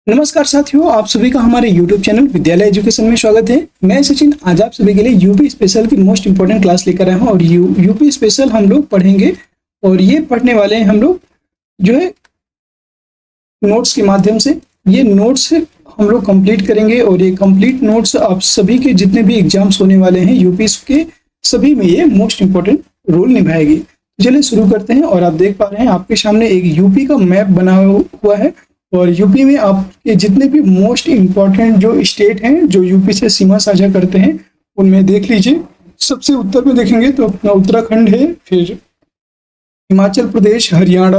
नमस्कार साथियों, आप सभी का हमारे YouTube चैनल विद्यालय एजुकेशन में स्वागत है। मैं सचिन आज आप सभी के लिए यूपी स्पेशल की मोस्ट इंपॉर्टेंट क्लास लेकर आया हूं और यूपी स्पेशल हम लोग पढ़ेंगे और ये पढ़ने वाले हैं हम लोग जो है नोट्स के माध्यम से। ये नोट्स हम लोग कंप्लीट करेंगे और ये कंप्लीट नोट्स आप सभी के जितने भी एग्जाम्स होने वाले हैं यूपी के सभी में ये मोस्ट इंपॉर्टेंट रोल निभाएगी। चलिए शुरू करते हैं। और आप देख पा रहे हैं आपके सामने एक यूपी का मैप बना हुआ है और यूपी में आपके जितने भी मोस्ट इम्पॉर्टेंट जो स्टेट हैं जो यूपी से सीमा साझा करते हैं उनमें देख लीजिए। सबसे उत्तर में देखेंगे तो अपना उत्तराखंड है, फिर हिमाचल प्रदेश, हरियाणा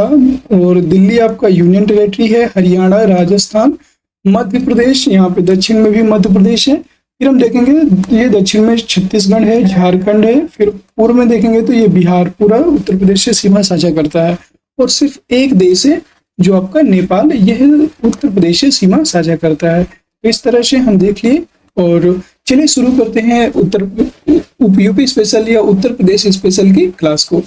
और दिल्ली आपका यूनियन टेरेटरी है, हरियाणा, राजस्थान, मध्य प्रदेश, यहाँ पे दक्षिण में भी मध्य प्रदेश है। फिर हम देखेंगे ये दक्षिण में छत्तीसगढ़ है, झारखंड है। फिर पूर्व में देखेंगे तो ये बिहार पूरा उत्तर प्रदेश से सीमा साझा करता है। और सिर्फ एक देश है जो आपका नेपाल, यह उत्तर प्रदेश से सीमा साझा करता है। इस तरह से हम देख लिए और चलिए शुरू करते हैं यूपी स्पेशल या उत्तर प्रदेश स्पेशल की क्लास को।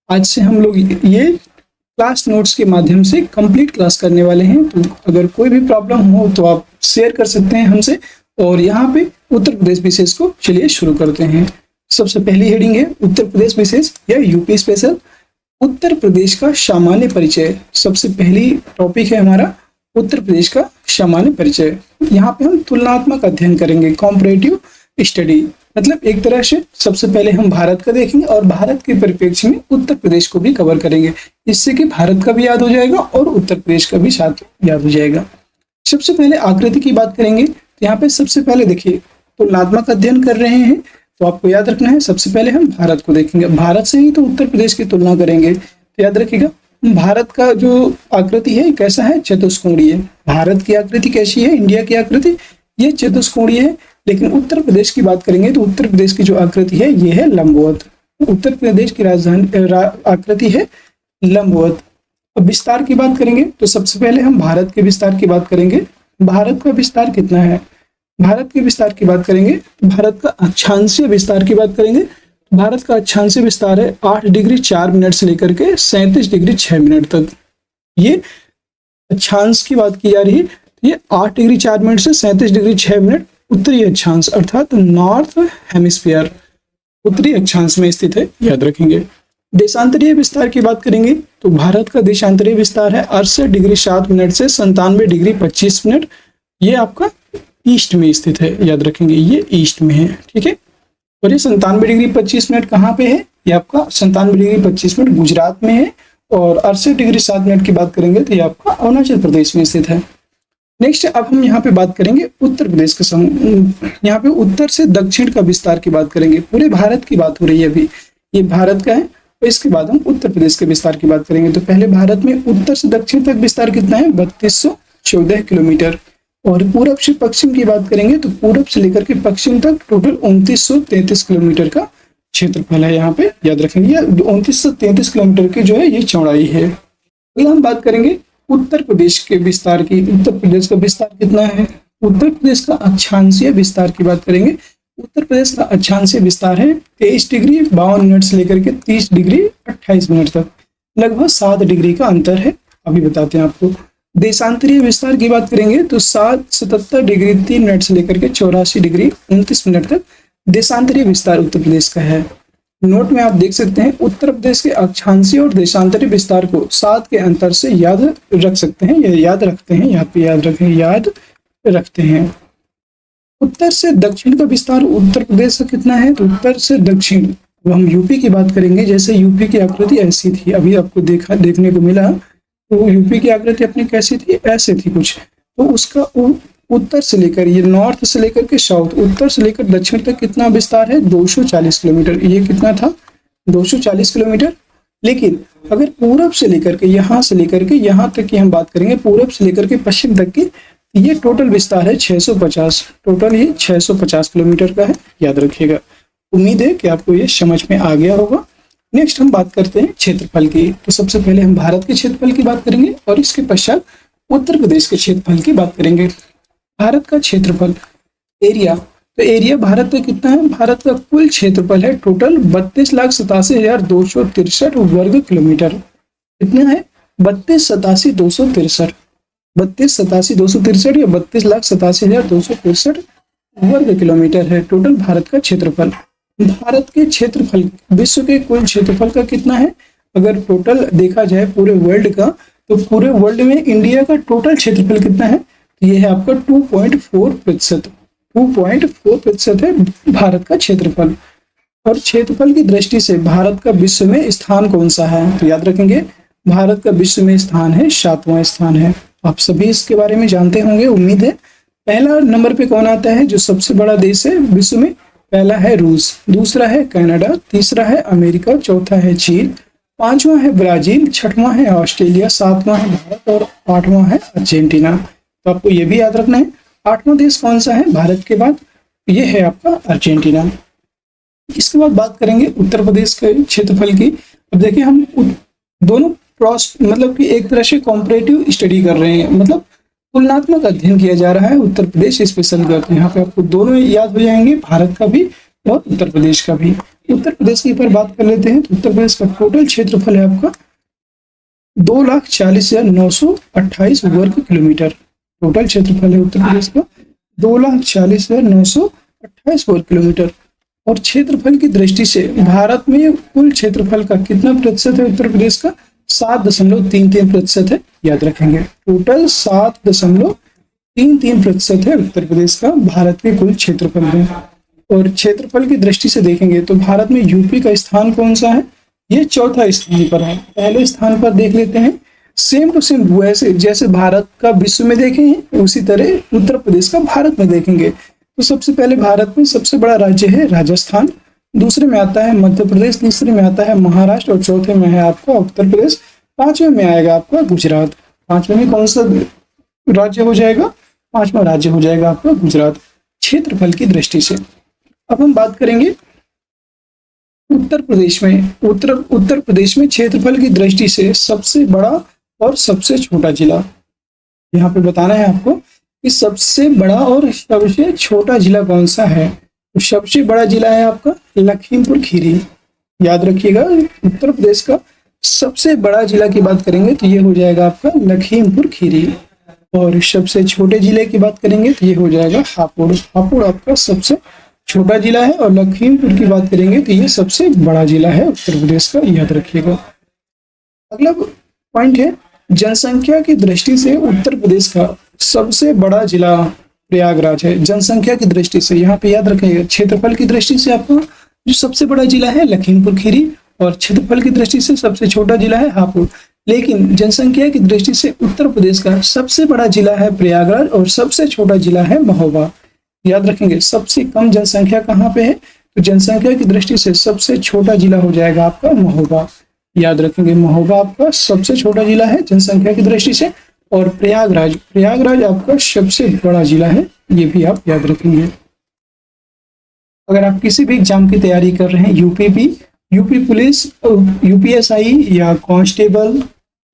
आज से हम लोग ये क्लास नोट्स के माध्यम से कंप्लीट क्लास करने वाले हैं। तो अगर कोई भी प्रॉब्लम हो तो आप शेयर कर सकते हैं हमसे। और यहाँ पे उत्तर प्रदेश विशेष को चलिए शुरू करते हैं। सबसे पहली हेडिंग है उत्तर प्रदेश विशेष या यूपी स्पेशल। उत्तर प्रदेश का सामान्य परिचय। सबसे पहली टॉपिक है हमारा उत्तर प्रदेश का सामान्य परिचय। यहाँ पे हम तुलनात्मक अध्ययन करेंगे, कॉम्परेटिव स्टडी। मतलब एक तरह से सबसे पहले हम भारत का देखेंगे और भारत के परिप्रेक्ष्य में उत्तर प्रदेश को भी कवर करेंगे। इससे कि भारत का भी याद हो जाएगा और उत्तर प्रदेश का भी साथ याद हो जाएगा। सबसे पहले आकृति की बात करेंगे। तो यहाँ पे सबसे पहले देखिए तुलनात्मक अध्ययन कर रहे हैं तो आपको याद रखना है सबसे पहले हम भारत को देखेंगे। भारत से ही तो उत्तर प्रदेश की तुलना करेंगे। तो याद रखिएगा भारत का जो आकृति है कैसा है, चतुष्कोणीय। भारत की आकृति कैसी है, इंडिया की आकृति ये चतुष्कोणीय है। लेकिन उत्तर प्रदेश की बात करेंगे तो उत्तर प्रदेश की जो आकृति है ये है लंबवत। उत्तर प्रदेश की राजधानी आकृति है लंबवत। अब विस्तार की बात करेंगे तो सबसे पहले हम भारत के विस्तार की बात करेंगे। भारत का विस्तार कितना है, भारत के विस्तार की बात करेंगे तो भारत का अक्षांशीय विस्तार की बात करेंगे। भारत का अक्षांशीय विस्तार है 8 डिग्री 4 मिनट से लेकर के 37 डिग्री 6 मिनट तक। ये अक्षांश की बात की जा रही है। ये 8 डिग्री 4 मिनट से 37 डिग्री 6 मिनट उत्तरी अक्षांश अर्थात नॉर्थ हेमिस्फीयर उत्तरी अक्षांश में स्थित है, याद रखेंगे। देशांतरीय विस्तार की बात करेंगे तो भारत का देशांतरीय विस्तार है 68 डिग्री 7 मिनट से 97 डिग्री 25 मिनट। ये आपका ईस्ट में स्थित है, याद रखेंगे ये ईस्ट में है, ठीक है। और ये 97 डिग्री 25 मिनट कहाँ पे है, ये आपका 97 डिग्री 25 मिनट गुजरात में है। और 68 डिग्री 7 मिनट की बात करेंगे तो ये आपका अरुणाचल प्रदेश में स्थित है। नेक्स्ट अब हम यहाँ पे बात करेंगे उत्तर प्रदेश का यहाँ पे उत्तर से दक्षिण का विस्तार की बात करेंगे। पूरे भारत की बात हो रही है अभी, ये भारत का है। और इसके बाद हम उत्तर प्रदेश के विस्तार की बात करेंगे। तो पहले भारत में उत्तर से दक्षिण तक विस्तार कितना है, 3214 किलोमीटर। और पूरब से पश्चिम की बात करेंगे तो पूरब से लेकर के पश्चिम तक टोटल 2933 किलोमीटर का क्षेत्रफल है। यहाँ पे याद रखेंगे 2933 किलोमीटर की जो है ये चौड़ाई है। अगर हम बात करेंगे उत्तर प्रदेश के विस्तार की, उत्तर प्रदेश का विस्तार कितना है, उत्तर प्रदेश का अक्षांशीय विस्तार की बात करेंगे। उत्तर प्रदेश का अक्षांशीय विस्तार है 23 डिग्री 52 मिनट से लेकर के 30 डिग्री 28 मिनट तक। लगभग 7 डिग्री का अंतर है, अभी बताते हैं आपको। देशांतरीय विस्तार की बात करेंगे तो 77 डिग्री 3 मिनट से लेकर के 84 डिग्री 29 मिनट तक देशांतरीय विस्तार उत्तर प्रदेश का है। नोट में आप देख सकते हैं उत्तर प्रदेश के अक्षांशीय और देशांतरीय विस्तार को 7 के अंतर से याद रख सकते हैं या याद रखते हैं। यहाँ पे याद रखें, याद रखते हैं। उत्तर से दक्षिण का विस्तार उत्तर प्रदेश का कितना है, तो उत्तर से दक्षिण। अब हम यूपी की बात करेंगे। जैसे यूपी की आकृति ऐसी थी, अभी आपको देखने को मिला। तो यूपी की आकृति अपनी कैसी थी, ऐसे थी कुछ। तो उसका उत्तर से लेकर ये नॉर्थ से लेकर के साउथ, उत्तर से लेकर दक्षिण तक कितना विस्तार है, 240 किलोमीटर। ये कितना था, 240 किलोमीटर। लेकिन अगर पूरब से लेकर के यहाँ से लेकर के यहाँ तक की हम बात करेंगे, पूरब से लेकर के पश्चिम तक की, ये टोटल विस्तार है 650। टोटल ये 650 किलोमीटर का है, याद रखिएगा। उम्मीद है कि आपको ये समझ में आ गया होगा। नेक्स्ट हम बात करते हैं क्षेत्रफल की। तो सबसे पहले हम भारत के क्षेत्रफल की बात करेंगे और इसके पश्चात उत्तर प्रदेश के क्षेत्रफल की बात करेंगे। भारत का क्षेत्रफल, एरिया। तो एरिया भारत का कितना है, भारत का कुल क्षेत्रफल है टोटल 32,87,263 वर्ग किलोमीटर। कितना है, 32,87,263। 32,87,263 या 32,87,263 वर्ग किलोमीटर है टोटल भारत का क्षेत्रफल। भारत के क्षेत्रफल, विश्व के कुल क्षेत्रफल का कितना है? अगर टोटल देखा जाए पूरे वर्ल्ड का, तो पूरे वर्ल्ड में इंडिया का टोटल क्षेत्रफल कितना है? तो ये है आपका 2.4%। 2.4% है भारत का क्षेत्रफल। और क्षेत्रफल की दृष्टि से भारत का विश्व में स्थान कौन सा है? तो याद रखेंगे, भारत का विश्व में स्थान है 7वां स्थान है। आप सभी इसके बारे में जानते होंगे, उम्मीद है। पहला नंबर पे कौन आता है जो सबसे बड़ा देश है विश्व में? पहला है रूस, दूसरा है कनाडा, तीसरा है अमेरिका, चौथा है चीन, पांचवा है ब्राजील, छठवां है ऑस्ट्रेलिया, सातवां है भारत और आठवां है अर्जेंटीना। तो आपको ये भी याद रखना है, आठवां देश कौन सा है भारत के बाद? ये है आपका अर्जेंटीना। इसके बाद बात करेंगे उत्तर प्रदेश के क्षेत्रफल की। अब देखिए, हम दोनों मतलब कि एक तरह से कॉम्परेटिव स्टडी कर रहे हैं, मतलब तुलनात्मक अध्ययन किया जा रहा है उत्तर प्रदेश स्पेशल का। तो यहाँ पे आपको दोनों याद हो जाएंगे, भारत का भी और उत्तर प्रदेश का भी। उत्तर प्रदेश के ऊपर बात कर लेते हैं। तो उत्तर प्रदेश का टोटल क्षेत्रफल है आपका 2,40,928 वर्ग किलोमीटर। टोटल क्षेत्रफल है उत्तर प्रदेश का 2,40,928 वर्ग किलोमीटर। और क्षेत्रफल की दृष्टि से भारत में कुल क्षेत्रफल का कितना प्रतिशत है उत्तर प्रदेश का? 7.33% है, याद रखेंगे। टोटल 7.33% है उत्तर प्रदेश का भारत के कुल क्षेत्रफल में। और क्षेत्रफल की दृष्टि से देखेंगे तो भारत में यूपी का स्थान कौन सा है? ये चौथा स्थान पर है। पहले स्थान पर देख लेते हैं। सेम टू सेम वैसे जैसे भारत का विश्व में देखे हैं, उसी तरह उत्तर प्रदेश का भारत में देखेंगे। तो सबसे पहले भारत में सबसे बड़ा राज्य है राजस्थान, दूसरे में आता है मध्य प्रदेश, तीसरे में आता है महाराष्ट्र और चौथे में है आपका उत्तर प्रदेश, पांचवें में आएगा आपका गुजरात। पांचवें में कौन सा राज्य हो जाएगा? पांचवा राज्य हो जाएगा आपका गुजरात क्षेत्रफल की दृष्टि से। अब हम बात करेंगे उत्तर प्रदेश में। उत्तर प्रदेश में क्षेत्रफल की दृष्टि से सबसे बड़ा और सबसे छोटा जिला, यहाँ पे बताना है आपको कि सबसे बड़ा और सबसे छोटा जिला कौन सा है। तो सबसे बड़ा जिला है आपका लखीमपुर खीरी, याद रखिएगा। उत्तर प्रदेश का सबसे बड़ा जिला की बात करेंगे तो ये हो जाएगा आपका लखीमपुर खीरी। और सबसे छोटे जिले की बात करेंगे तो ये हो जाएगा हापुड़। हापुड़ आपका सबसे छोटा जिला है और लखीमपुर की बात करेंगे तो ये सबसे बड़ा जिला है उत्तर प्रदेश का, याद रखिएगा। अगला पॉइंट है जनसंख्या की दृष्टि से उत्तर प्रदेश का सबसे बड़ा जिला प्रयागराज है। जनसंख्या की दृष्टि से यहाँ पे याद रखेंगे, क्षेत्रफल की दृष्टि से आपको जो सबसे बड़ा जिला है लखीमपुर खीरी और क्षेत्रफल की दृष्टि से सबसे छोटा जिला है हापुड़। लेकिन जनसंख्या की दृष्टि से उत्तर प्रदेश का सबसे बड़ा जिला है प्रयागराज और सबसे छोटा जिला है महोबा, याद रखेंगे। सबसे कम जनसंख्या कहाँ पे है? तो जनसंख्या की दृष्टि से सबसे छोटा जिला हो जाएगा आपका महोबा, याद रखेंगे। महोबा आपका सबसे छोटा जिला है जनसंख्या की दृष्टि से। और प्रयागराज आपका सबसे बड़ा जिला है, ये भी आप याद रखेंगे। अगर आप किसी भी एग्जाम की तैयारी कर रहे हैं, यूपी पुलिस, यूपीएसआई या कांस्टेबल,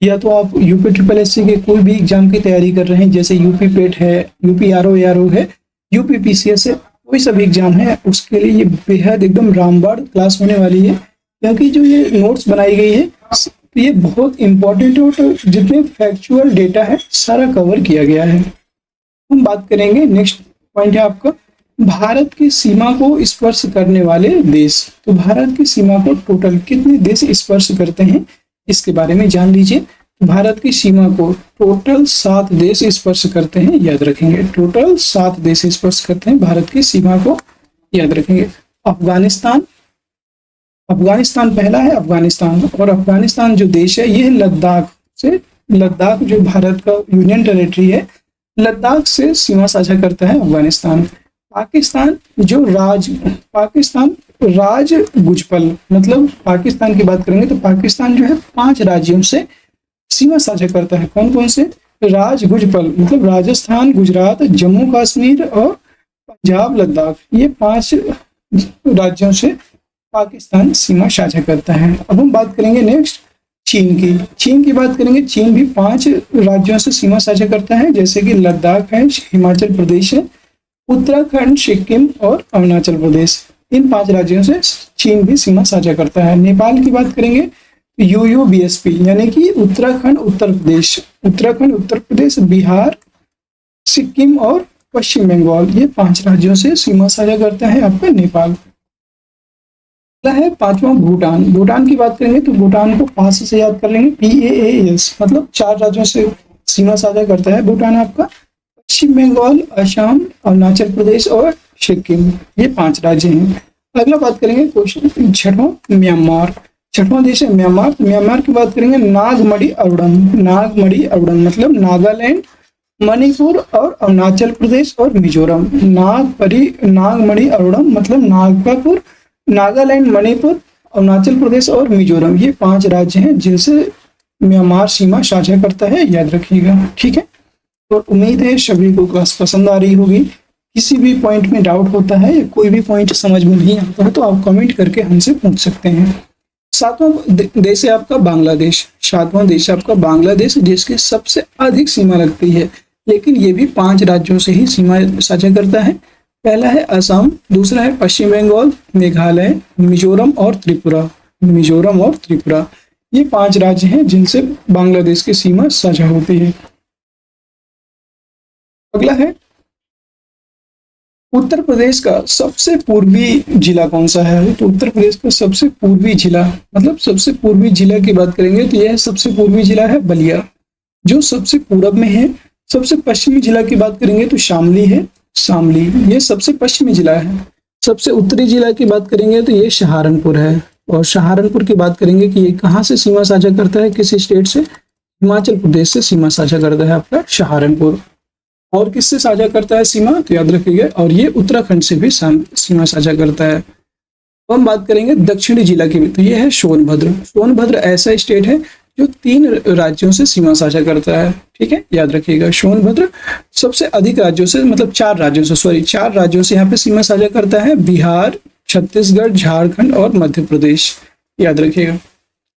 या तो आप यूपी SSSC के कोई भी एग्जाम की तैयारी कर रहे हैं, जैसे यूपी पेट है, यूपी आरओ है, यूपी PCS है, कोई सा भी एग्जाम है, उसके लिए ये बेहद एकदम रामबाड़ क्लास होने वाली है। क्योंकि जो ये नोट्स बनाई गई है ये बहुत इंपॉर्टेंट है, तो जितने फैक्चुअल डेटा है सारा कवर किया गया है। हम बात करेंगे, नेक्स्ट पॉइंट है आपका भारत की सीमा को स्पर्श करने वाले देश। तो भारत की सीमा को टोटल कितने देश स्पर्श करते हैं, इसके बारे में जान लीजिए। भारत की सीमा को टोटल 7 देश स्पर्श करते हैं, याद रखेंगे। टोटल 7 देश स्पर्श करते हैं भारत की सीमा को, याद रखेंगे। अफगानिस्तान पहला है, अफगानिस्तान। और अफगानिस्तान जो देश है ये लद्दाख जो भारत का यूनियन टेरिटरी है, लद्दाख से सीमा साझा करता है अफगानिस्तान। पाकिस्तान राज गुजपल, मतलब पाकिस्तान की बात करेंगे तो पाकिस्तान जो है 5 राज्यों से सीमा साझा करता है। कौन कौन से? राज गुजपल मतलब राजस्थान, गुजरात, जम्मू कश्मीर और पंजाब, लद्दाख, ये 5 राज्यों से पाकिस्तान सीमा साझा करता है। अब हम बात करेंगे नेक्स्ट चीन की बात करेंगे। चीन भी 5 राज्यों से सीमा साझा करता है, जैसे कि लद्दाख है, हिमाचल प्रदेश है, उत्तराखंड, सिक्किम और अरुणाचल प्रदेश। इन 5 राज्यों से चीन भी सीमा साझा करता है। नेपाल की बात करेंगे UUBSP यानी कि उत्तराखंड उत्तर प्रदेश, बिहार, सिक्किम और पश्चिम बंगाल, ये 5 राज्यों से सीमा साझा करता है आपका नेपाल। अगला है 5वां भूटान की बात करेंगे तो भूटान को 5 से याद कर लेंगे, PAAS, मतलब 4 राज्यों से सीमा साझा करता है भूटान आपका। पश्चिम बंगाल, असम, अरुणाचल प्रदेश और सिक्किम, ये 5 राज्य हैं। अगला बात करेंगे क्वेश्चन 6वां म्यांमार। 6वां देश है म्यांमार। तो म्यांमार की बात करेंगे नागमणि अरुणम मतलब नागालैंड, मणिपुर और अरुणाचल प्रदेश और मिजोरम। नागमणि अरुणम मतलब नागालैंड, मणिपुर, अरुणाचल प्रदेश और मिजोरम, ये 5 राज्य हैं जिनसे म्यांमार सीमा साझा करता है, याद रखिएगा। ठीक है, और उम्मीद है सभी को क्लास पसंद आ रही होगी। किसी भी पॉइंट में डाउट होता है या कोई भी पॉइंट समझ में नहीं आता है तो आप कमेंट करके हमसे पूछ सकते हैं। 7वां देश है आपका बांग्लादेश। 7वां देश आपका बांग्लादेश, जिसकी सबसे अधिक सीमा लगती है, लेकिन ये भी 5 राज्यों से ही सीमा साझा करता है। पहला है असम, दूसरा है पश्चिम बंगाल, मेघालय, मिजोरम और त्रिपुरा। ये 5 राज्य हैं जिनसे बांग्लादेश की सीमा साझा होती है। अगला है उत्तर प्रदेश का सबसे पूर्वी जिला कौन सा है? तो उत्तर प्रदेश का सबसे पूर्वी जिला, मतलब सबसे पूर्वी जिला की बात करेंगे तो यह सबसे पूर्वी जिला है बलिया, जो सबसे पूरब में है। सबसे पश्चिमी जिला की बात करेंगे तो शामली है, ये सबसे पश्चिमी जिला है। सबसे उत्तरी जिला की बात करेंगे तो ये सहारनपुर है। और सहारनपुर की बात करेंगे कि ये कहाँ से सीमा साझा करता है, किस स्टेट से? हिमाचल प्रदेश से सीमा साझा करता है आपका सहारनपुर। और किससे साझा करता है सीमा, तो याद रखिएगा, और ये उत्तराखंड से भी सीमा साझा करता है। तो हम बात करेंगे दक्षिणी जिला की, तो ये है सोनभद्र ऐसा स्टेट है जो 3 राज्यों से सीमा साझा करता है। ठीक है, याद रखिएगा, सोनभद्र सबसे अधिक राज्यों से, मतलब 4 राज्यों से यहाँ पे सीमा साझा करता है, बिहार, छत्तीसगढ़, झारखंड और मध्य प्रदेश, याद रखिएगा।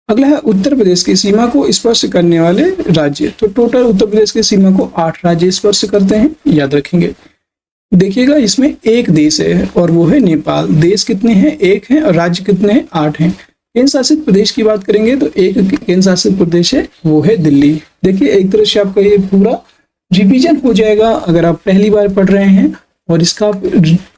अगला है उत्तर प्रदेश की सीमा को स्पर्श करने वाले राज्य। तो टोटल उत्तर प्रदेश की सीमा को 8 राज्य स्पर्श करते हैं, याद रखेंगे। देखिएगा, इसमें एक देश है और वो है नेपाल। देश कितने हैं? 1 है, और राज्य कितने हैं? 8 हैं। केंद्र शासित प्रदेश की बात करेंगे तो एक केंद्र शासित प्रदेश है, वो है दिल्ली। देखिए, एक तरह से आपका ये पूरा रिवीजन हो जाएगा अगर आप पहली बार पढ़ रहे हैं, और इसका आप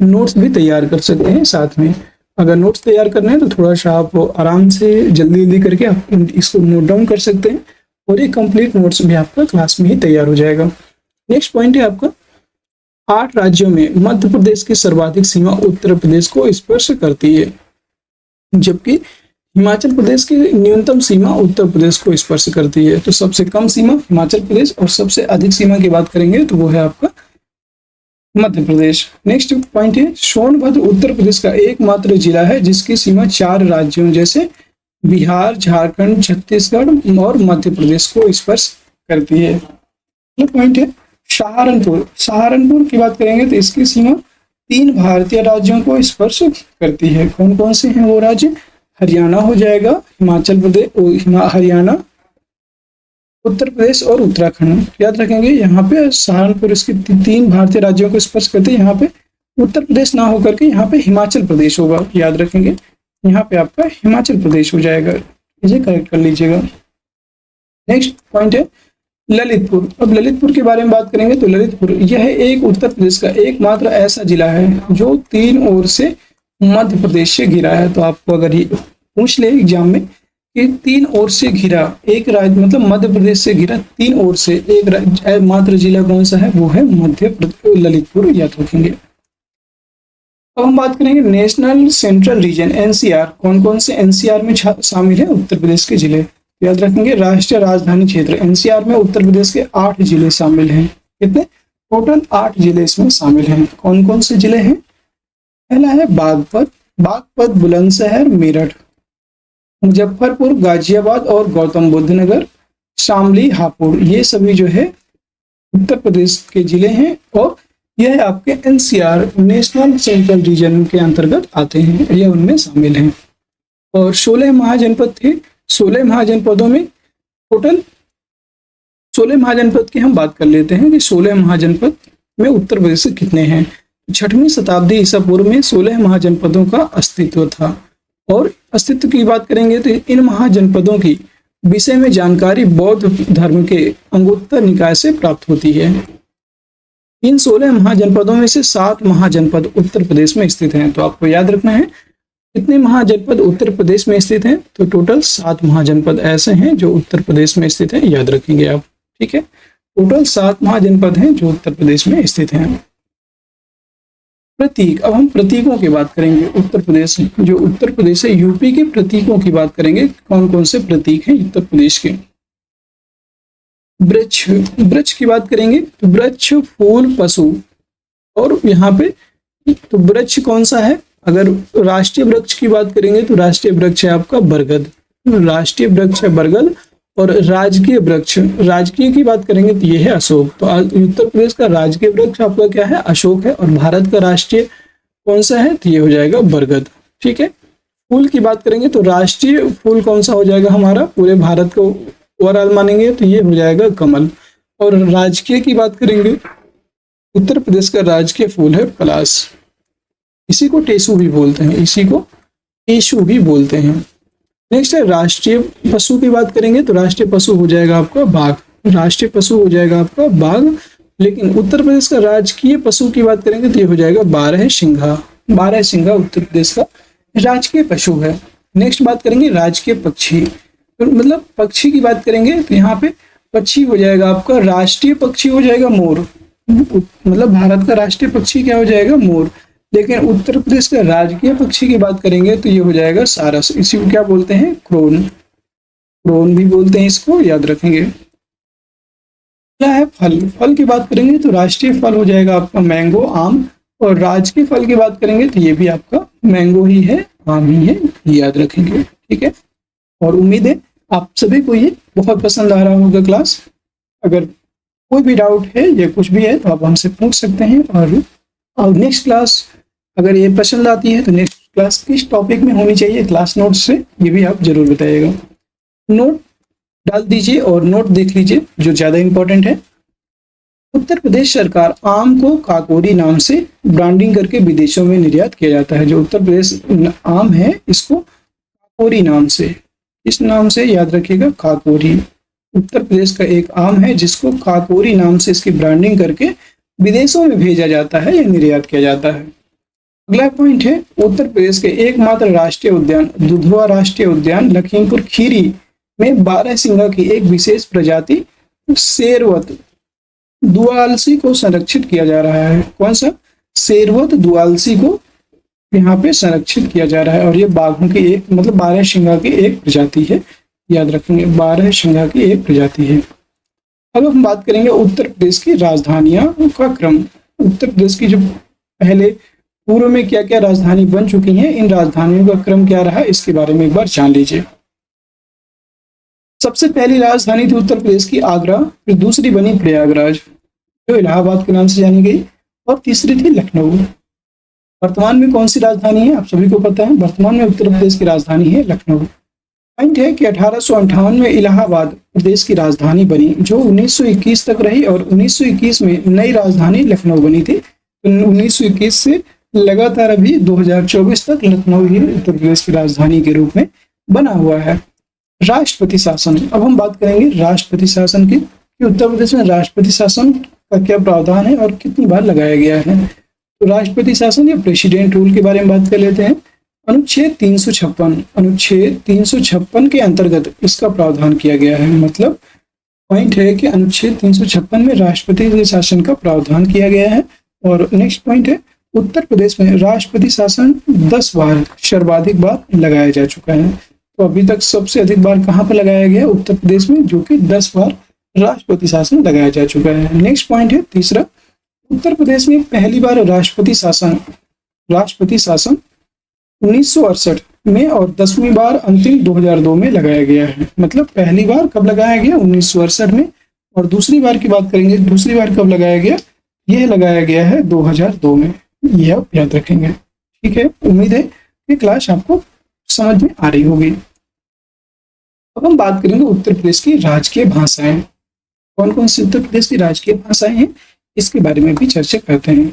नोट्स भी तैयार कर सकते हैं साथ में। अगर नोट्स तैयार करना है तो थोड़ा सा आप आराम से जल्दी करके आप इसको नोट डाउन कर सकते हैं, और ये कंप्लीट नोट्स भी आपका क्लास में ही तैयार हो जाएगा। नेक्स्ट पॉइंट है आपका 8 राज्यों में मध्य प्रदेश की सर्वाधिक सीमा उत्तर प्रदेश को स्पर्श करती है, जबकि हिमाचल प्रदेश की न्यूनतम सीमा उत्तर प्रदेश को स्पर्श करती है। तो सबसे कम सीमा हिमाचल प्रदेश, और सबसे अधिक सीमा की बात करेंगे तो वो है आपका मध्य प्रदेश। नेक्स्ट पॉइंट है सोनभद्र उत्तर प्रदेश का एकमात्र जिला है जिसकी सीमा 4 राज्यों जैसे बिहार, झारखंड, छत्तीसगढ़ और मध्य प्रदेश को स्पर्श करती है। अगला पॉइंट है सहारनपुर की बात करेंगे तो इसकी सीमा 3 भारतीय राज्यों को स्पर्श करती है। कौन कौन से हैं वो राज्य? हरियाणा हो जाएगा, हिमाचल प्रदेश, हरियाणा, उत्तर प्रदेश और उत्तराखंड, याद रखेंगे। यहाँ पे सहारनपुर इसकी 3 भारतीय राज्यों को स्पर्श करते हैं। यहाँ पे उत्तर प्रदेश ना होकर के यहाँ पे हिमाचल प्रदेश होगा, याद रखेंगे। यहाँ पे आपका हिमाचल प्रदेश हो जाएगा, इसे करेक्ट कर लीजिएगा। नेक्स्ट पॉइंट है ललितपुर। अब ललितपुर के बारे में बात करेंगे तो ललितपुर यह एक उत्तर प्रदेश का एकमात्र ऐसा जिला है जो 3 ओर से मध्य प्रदेश से घिरा है। तो आपको अगर ये पूछ ले एग्जाम में कि 3 ओर से घिरा एक राज्य, मतलब मध्य प्रदेश से घिरा 3 ओर से एक मात्र जिला कौन सा है? वो है मध्य प्रदेश, ललितपुर, याद रखेंगे। अब हम बात करेंगे नेशनल सेंट्रल रीजन NCR। कौन कौन से NCR में शामिल है? उत्तर प्रदेश के जिले, याद रखेंगे। राष्ट्रीय राजधानी क्षेत्र NCR में उत्तर प्रदेश के 8 जिले शामिल हैं। कितने? टोटल 8 जिले इसमें शामिल हैं। कौन कौन से जिले हैं? पहला है बागपत, बुलंदशहर, मेरठ, मुजफ्फरपुर, गाजियाबाद और गौतम बुद्ध नगर, शामली, हापुड़, ये सभी जो है उत्तर प्रदेश के जिले हैं, और यह आपके NCR नेशनल सेंट्रल रीजन के अंतर्गत आते हैं, यह उनमें शामिल हैं। और 16 महाजनपद थे। 16 महाजनपदों में टोटल 16 महाजनपद की हम बात कर लेते हैं कि 16 महाजनपद में उत्तर प्रदेश से कितने हैं। 6वीं शताब्दी ईसा पूर्व में 16 महाजनपदों का अस्तित्व था, और अस्तित्व की बात करेंगे तो इन महाजनपदों की विषय में जानकारी बौद्ध धर्म के अंगुत्तर निकाय से प्राप्त होती है। इन 16 महाजनपदों में से 7 महाजनपद उत्तर प्रदेश में स्थित हैं। तो आपको याद रखना है कितने महाजनपद उत्तर प्रदेश में स्थित हैं, तो टोटल 7 महाजनपद ऐसे हैं जो उत्तर प्रदेश में स्थित हैं, याद रखेंगे आप। ठीक है, टोटल 7 महाजनपद हैं जो उत्तर प्रदेश में स्थित हैं। प्रतीक, अब हम प्रतीकों की बात करेंगे। उत्तर प्रदेश, जो उत्तर प्रदेश है, यूपी के प्रतीकों की बात करेंगे। कौन कौन से प्रतीक हैं उत्तर प्रदेश के। वृक्ष, वृक्ष की बात करेंगे तो वृक्ष, फूल, पशु, और यहाँ पे तो वृक्ष कौन सा है, अगर राष्ट्रीय वृक्ष की बात करेंगे तो राष्ट्रीय वृक्ष है आपका बरगद, राष्ट्रीय वृक्ष है बरगद। और राजकीय वृक्ष, राजकीय की बात करेंगे तो ये है अशोक। तो उत्तर प्रदेश का राजकीय वृक्ष आपका क्या है, अशोक है। और भारत का राष्ट्रीय कौन सा है, तो ये हो जाएगा बरगद। ठीक है, फूल की बात करेंगे तो राष्ट्रीय फूल कौन सा हो जाएगा हमारा, पूरे भारत को ओवरऑल मानेंगे तो ये हो जाएगा कमल। और राजकीय की बात करेंगे, उत्तर प्रदेश का राजकीय फूल है पलाश, इसी को टेसू भी बोलते हैं, इसी को टेसू भी बोलते हैं। नेक्स्ट है राष्ट्रीय पशु की बात करेंगे तो राष्ट्रीय पशु हो जाएगा आपका बाघ, राष्ट्रीय पशु हो जाएगा आपका बाघ। लेकिन उत्तर प्रदेश का राजकीय पशु की बात करेंगे तो ये हो जाएगा बारहसिंघा, बारहसिंघा उत्तर प्रदेश का राजकीय पशु है। नेक्स्ट बात करेंगे राजकीय पक्षी, तो मतलब पक्षी की बात करेंगे तो यहाँ पे पक्षी हो जाएगा आपका, राष्ट्रीय पक्षी हो जाएगा मोर, मतलब भारत का राष्ट्रीय पक्षी क्या हो जाएगा, मोर। लेकिन उत्तर प्रदेश का राजकीय पक्षी की बात करेंगे तो ये हो जाएगा सारस, इसी को क्या बोलते हैं, क्रोन, क्रोन भी बोलते हैं, इसको याद रखेंगे। क्या है फल, फल की बात करेंगे तो राष्ट्रीय फल हो जाएगा आपका मैंगो, आम। और राजकीय फल की बात करेंगे तो ये भी आपका मैंगो ही है, आम ही है, याद रखेंगे। ठीक है, और उम्मीद है आप सभी को ये बहुत पसंद आ रहा होगा क्लास। अगर कोई भी डाउट है या कुछ भी है तो आप हमसे पूछ सकते हैं। और नेक्स्ट क्लास अगर ये पसंद आती है तो नेक्स्ट क्लास किस टॉपिक में होनी चाहिए क्लास नोट से, ये भी आप जरूर बताइएगा। नोट डाल दीजिए और नोट देख लीजिए जो ज़्यादा इंपॉर्टेंट है। उत्तर प्रदेश सरकार आम को काकोरी नाम से ब्रांडिंग करके विदेशों में निर्यात किया जाता है। जो उत्तर प्रदेश आम है इसको काकोरी नाम से, इस नाम से याद रखिएगा, काकोरी। उत्तर प्रदेश का एक आम है जिसको काकोरी नाम से इसकी ब्रांडिंग करके विदेशों में भेजा जाता है या निर्यात किया जाता है। अगला पॉइंट है उत्तर प्रदेश के एकमात्र राष्ट्रीय उद्यान दुधवा राष्ट्रीय उद्यान लखीमपुर खीरी में बारहसिंघा की एक विशेष प्रजाति शेरवत दुआलसी को संरक्षित किया जा रहा है। कौन सा, शेरवत दुआलसी को यहाँ पे संरक्षित किया जा रहा है। और ये बाघों की एक, मतलब बारहसिंघा की एक प्रजाति है, याद रखेंगे, बारहसिंघा की एक प्रजाति है। अब हम बात करेंगे उत्तर प्रदेश की राजधानियां का क्रम। उत्तर प्रदेश की जो पहले पूर्व में क्या क्या राजधानी बन चुकी हैं, इन राजधानियों का क्रम क्या रहा, इसके बारे में एक बार जान लीजिए। सबसे पहली राजधानी थी उत्तर प्रदेश की आगरा, फिर दूसरी बनी प्रयागराज जो इलाहाबाद के नाम से जानी गई, और तीसरी थी लखनऊ। वर्तमान में कौन सी राजधानी है, आप सभी को पता है, वर्तमान में उत्तर प्रदेश की राजधानी है लखनऊ। पॉइंट है कि 1858 में इलाहाबाद प्रदेश की राजधानी बनी जो 1921 तक रही, और 1921 में नई राजधानी लखनऊ बनी थी। 1921 से लगातार अभी 2024 तक लखनऊ ही उत्तर प्रदेश की राजधानी के रूप में बना हुआ है। राष्ट्रपति शासन, अब हम बात करेंगे राष्ट्रपति शासन की, कि उत्तर प्रदेश में राष्ट्रपति शासन का क्या प्रावधान है और कितनी बार लगाया गया है। तो राष्ट्रपति शासन या प्रेसिडेंट रूल के बारे में बात कर लेते हैं। अनुच्छेद 356, अनुच्छेद 356 के अंतर्गत इसका प्रावधान किया गया है। मतलब पॉइंट है कि अनुच्छेद 356 में राष्ट्रपति के शासन का प्रावधान किया गया है। और नेक्स्ट पॉइंट है उत्तर प्रदेश में राष्ट्रपति शासन 10 बार सर्वाधिक बार लगाया जा चुका है। तो अभी तक सबसे अधिक बार कहाँ पर लगाया गया, उत्तर प्रदेश में, जो कि 10 बार राष्ट्रपति शासन लगाया जा चुका है। नेक्स्ट पॉइंट है तीसरा, उत्तर प्रदेश में पहली बार राष्ट्रपति शासन 1968 में और 10वीं बार अंतिम 2002 में लगाया गया है। मतलब पहली बार कब लगाया गया, 1968 में, और दूसरी बार की बात करेंगे, दूसरी बार कब लगाया गया, यह लगाया गया है 2002 में। यह आप याद रखेंगे। ठीक है, उम्मीद है कि क्लास आपको समझ में आ रही होगी। अब हम बात करेंगे उत्तर प्रदेश की राजकीय भाषाएं। कौन कौन सी उत्तर प्रदेश की राजकीय भाषाएं हैं, इसके बारे में भी चर्चा करते हैं।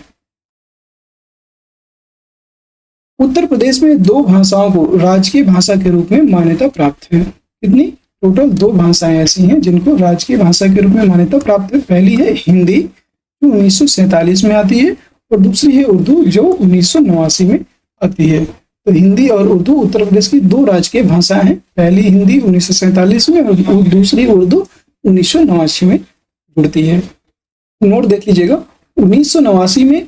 उत्तर प्रदेश में 2 भाषाओं को राजकीय भाषा के रूप में मान्यता प्राप्त है। कितनी? टोटल 2 भाषाएं ऐसी हैं जिनको राजकीय भाषा के रूप में मान्यता प्राप्त है। पहली है हिंदी जो 1947 में आती है और दूसरी है उर्दू जो 1989 में आती है। तो हिंदी और उर्दू उत्तर प्रदेश की 2 राजकीय भाषाएं हैं। पहली हिंदी 1947 में और दूसरी उर्दू 1989 में जुड़ती है। नोट देख लीजिएगा, 1989 में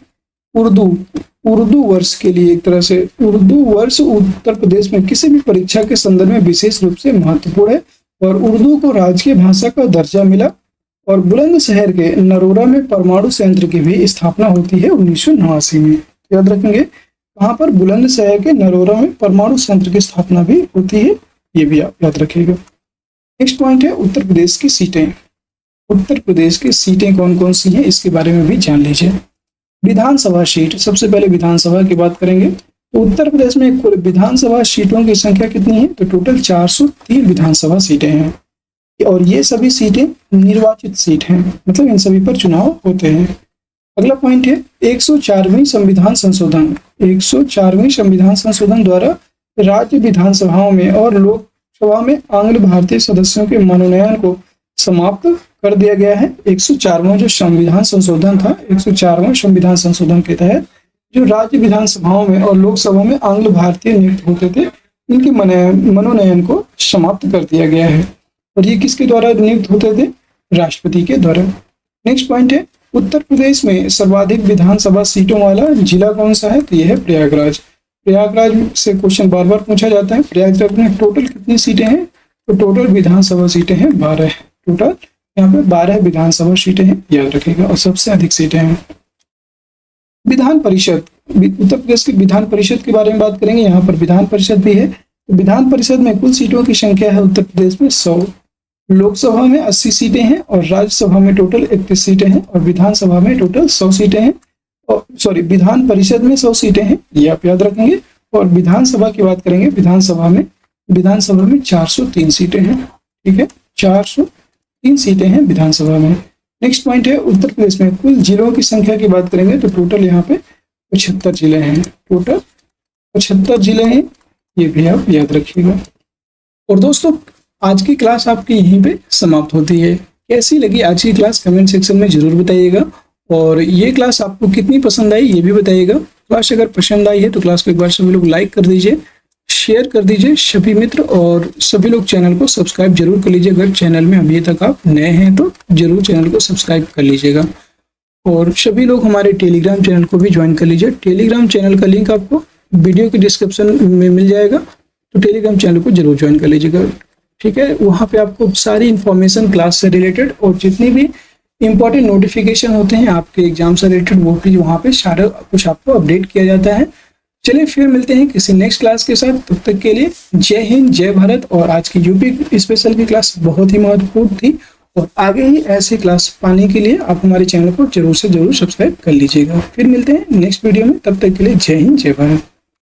उर्दू वर्ष के लिए, एक तरह से उर्दू वर्ष उत्तर प्रदेश में किसी भी परीक्षा के संदर्भ में विशेष रूप से महत्वपूर्ण है और उर्दू को राजकीय भाषा का दर्जा मिला। और बुलंदशहर के नरोरा में परमाणु संयंत्र की भी स्थापना होती है 1989 में। याद रखेंगे कहाँ पर? बुलंदशहर के नरोरा में परमाणु संयंत्र की स्थापना भी होती है, ये भी आप याद रखिएगा। नेक्स्ट पॉइंट है उत्तर प्रदेश की सीटें। उत्तर प्रदेश की सीटें कौन कौन सी हैं इसके बारे में भी जान लीजिए। विधानसभा सीट, सबसे पहले विधानसभा की बात करेंगे तो उत्तर प्रदेश में कुल विधानसभा सीटों की संख्या कितनी है? तो टोटल 403 विधानसभा सीटें हैं और ये सभी सीटें निर्वाचित सीट हैं, मतलब इन सभी पर चुनाव होते हैं। अगला पॉइंट है 104वीं संविधान संशोधन। 104वीं संविधान संशोधन द्वारा राज्य विधानसभाओं में और लोकसभा में आंग्ल भारतीय सदस्यों के मनोनयन को समाप्त कर दिया गया है। 104वां जो संविधान संशोधन था, 104वां संविधान संशोधन के तहत जो राज्य विधानसभाओं में और लोकसभा में आंग्ल भारतीय नियुक्त होते थे, इनके मनोनयन को समाप्त कर दिया गया है। और ये किसके द्वारा नियुक्त होते थे? राष्ट्रपति के द्वारा। नेक्स्ट पॉइंट है उत्तर प्रदेश में सर्वाधिक विधानसभा सीटों वाला जिला कौन सा है? तो यह है प्रयागराज। प्रयागराज से क्वेश्चन बार बार पूछा जाता है। प्रयागराज में टोटल कितनी सीटें हैं? तो टोटल विधानसभा सीटें हैं 12। टोटल यहाँ पे 12 विधानसभा सीटें हैं, याद रखिएगा, और सबसे अधिक सीटें हैं। विधान परिषद, उत्तर प्रदेश की विधान परिषद के बारे में बात करेंगे। यहाँ पर विधान परिषद भी है। विधान परिषद में कुल सीटों की संख्या है उत्तर प्रदेश में 100। लोकसभा में 80 सीटें हैं और राज्यसभा में टोटल 31 सीटें हैं और विधानसभा में टोटल 100 सीटें हैं। और विधान परिषद में 100 सीटें हैं, ये आप याद रखेंगे। और विधानसभा की बात करेंगे, विधानसभा में 403 सीटें हैं। ठीक है, 403 सीटें हैं विधानसभा में। नेक्स्ट पॉइंट है उत्तर प्रदेश में कुल जिलों की संख्या की बात करेंगे तो टोटल यहाँ पे 75 जिले हैं। टोटल 75 जिले हैं, ये भी आप याद रखिएगा। और दोस्तों आज की क्लास आपकी यहीं पे समाप्त होती है। कैसी लगी आज की क्लास कमेंट सेक्शन में जरूर बताइएगा और ये क्लास आपको कितनी पसंद आई ये भी बताइएगा। क्लास अगर पसंद आई है तो क्लास को एक बार सभी लोग लाइक कर दीजिए, शेयर कर दीजिए सभी मित्र, और सभी लोग चैनल को सब्सक्राइब जरूर कर लीजिए। अगर चैनल में अभी तक आप नए हैं तो जरूर चैनल को सब्सक्राइब कर लीजिएगा। और सभी लोग हमारे टेलीग्राम चैनल को भी ज्वाइन कर लीजिए। टेलीग्राम चैनल का लिंक आपको वीडियो के डिस्क्रिप्शन में मिल जाएगा, तो टेलीग्राम चैनल को जरूर ज्वाइन कर लीजिएगा। ठीक है, वहाँ पे आपको सारी इन्फॉर्मेशन क्लास से रिलेटेड और जितनी भी इंपॉर्टेंट नोटिफिकेशन होते हैं आपके एग्जाम से रिलेटेड वो भी वहाँ पे सारा कुछ आपको अपडेट किया जाता है। चलिए फिर मिलते हैं किसी नेक्स्ट क्लास के साथ, तब तक के लिए जय हिंद, जय भारत। और आज की यूपी स्पेशल की क्लास बहुत ही महत्वपूर्ण थी और आगे ही ऐसी क्लास पाने के लिए आप हमारे चैनल को जरूर से जरूर सब्सक्राइब कर लीजिएगा। फिर मिलते हैं नेक्स्ट वीडियो में, तब तक के लिए जय हिंद, जय भारत।